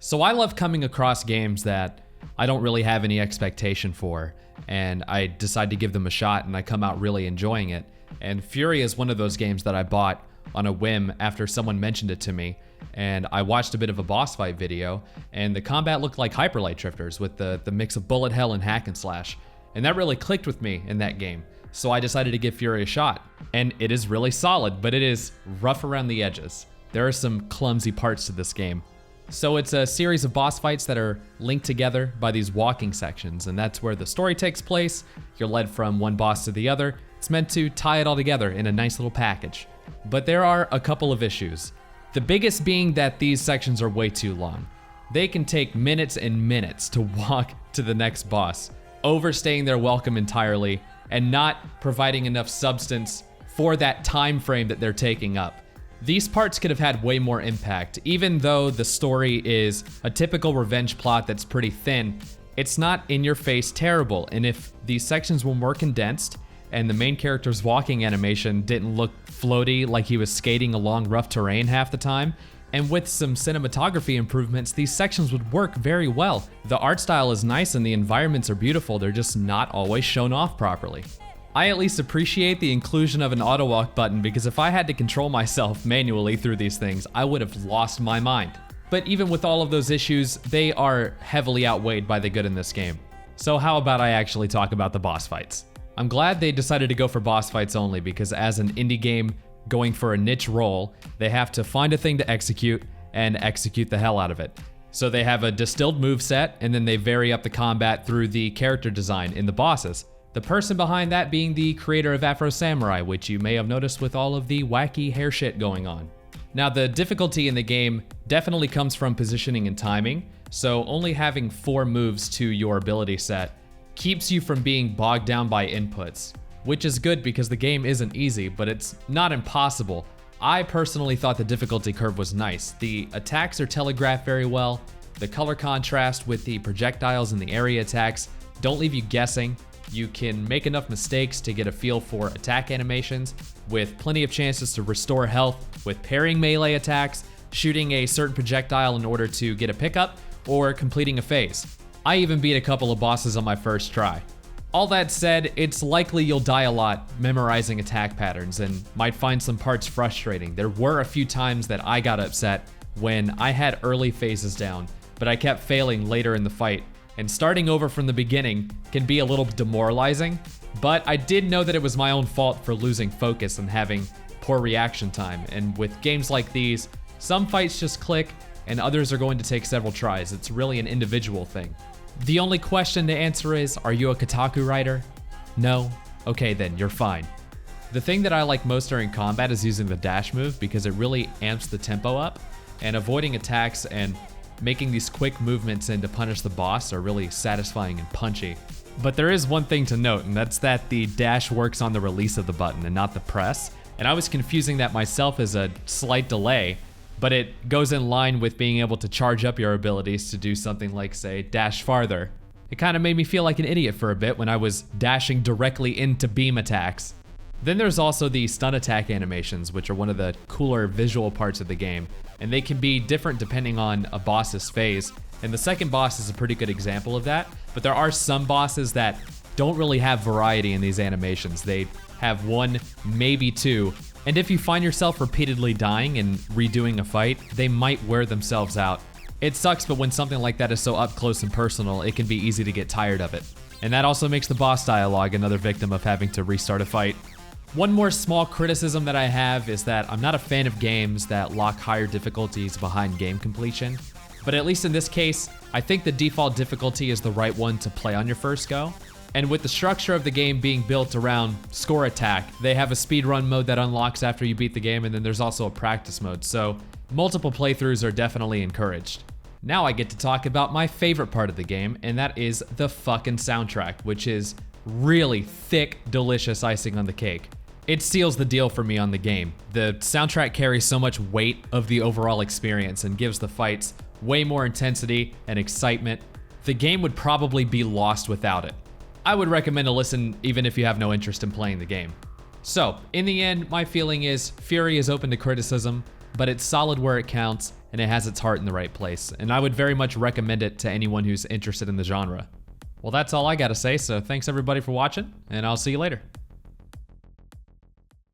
So I love coming across games that I don't really have any expectation for, and I decide to give them a shot and I come out really enjoying it. And Furi is one of those games that I bought on a whim after someone mentioned it to me, and I watched a bit of a boss fight video, and the combat looked like Hyper Light Drifters with the mix of bullet hell and hack and slash. And that really clicked with me in that game. So I decided to give Furi a shot. And it is really solid, but it is rough around the edges. There are some clumsy parts to this game. So it's a series of boss fights that are linked together by these walking sections, and that's where the story takes place. You're led from one boss to the other. It's meant to tie it all together in a nice little package. But there are a couple of issues. The biggest being that these sections are way too long. They can take minutes and minutes to walk to the next boss, overstaying their welcome entirely and not providing enough substance for that time frame that they're taking up. These parts could have had way more impact. Even though the story is a typical revenge plot that's pretty thin, it's not in your face terrible. And if these sections were more condensed and the main character's walking animation didn't look floaty like he was skating along rough terrain half the time, and with some cinematography improvements, these sections would work very well. The art style is nice and the environments are beautiful, they're just not always shown off properly. I at least appreciate the inclusion of an auto walk button, because if I had to control myself manually through these things, I would have lost my mind. But even with all of those issues, they are heavily outweighed by the good in this game. So how about I actually talk about the boss fights? I'm glad they decided to go for boss fights only, because as an indie game going for a niche role, they have to find a thing to execute and execute the hell out of it. So they have a distilled moveset, and then they vary up the combat through the character design in the bosses. The person behind that being the creator of Afro Samurai, which you may have noticed with all of the wacky hair shit going on. Now, the difficulty in the game definitely comes from positioning and timing, so only having 4 moves to your ability set keeps you from being bogged down by inputs, which is good because the game isn't easy, but it's not impossible. I personally thought the difficulty curve was nice. The attacks are telegraphed very well. The color contrast with the projectiles and the area attacks don't leave you guessing. You can make enough mistakes to get a feel for attack animations, with plenty of chances to restore health with parrying melee attacks, shooting a certain projectile in order to get a pickup, or completing a phase. I even beat a couple of bosses on my first try. All that said, it's likely you'll die a lot memorizing attack patterns and might find some parts frustrating. There were a few times that I got upset when I had early phases down, but I kept failing later in the fight. And starting over from the beginning can be a little demoralizing, but I did know that it was my own fault for losing focus and having poor reaction time. And with games like these, some fights just click and others are going to take several tries. It's really an individual thing. The only question to answer is, are you a Kotaku writer? No? Okay then, you're fine. The thing that I like most during combat is using the dash move, because it really amps the tempo up, and avoiding attacks and making these quick movements in to punish the boss are really satisfying and punchy. But there is one thing to note, and that's that the dash works on the release of the button and not the press. And I was confusing that myself as a slight delay, but it goes in line with being able to charge up your abilities to do something like, say, dash farther. It kind of made me feel like an idiot for a bit when I was dashing directly into beam attacks. Then there's also the stun attack animations, which are one of the cooler visual parts of the game, and they can be different depending on a boss's phase. And the second boss is a pretty good example of that, but there are some bosses that don't really have variety in these animations. They have 1, maybe 2, and if you find yourself repeatedly dying and redoing a fight, they might wear themselves out. It sucks, but when something like that is so up close and personal, it can be easy to get tired of it. And that also makes the boss dialogue another victim of having to restart a fight. One more small criticism that I have is that I'm not a fan of games that lock higher difficulties behind game completion. But at least in this case, I think the default difficulty is the right one to play on your first go. And with the structure of the game being built around score attack, they have a speedrun mode that unlocks after you beat the game, and then there's also a practice mode, so multiple playthroughs are definitely encouraged. Now I get to talk about my favorite part of the game, and that is the fucking soundtrack, which is really thick, delicious icing on the cake. It seals the deal for me on the game. The soundtrack carries so much weight of the overall experience and gives the fights way more intensity and excitement. The game would probably be lost without it. I would recommend a listen even if you have no interest in playing the game. So, in the end, my feeling is Furi is open to criticism, but it's solid where it counts, and it has its heart in the right place, and I would very much recommend it to anyone who's interested in the genre. Well, that's all I gotta say, so thanks everybody for watching, and I'll see you later.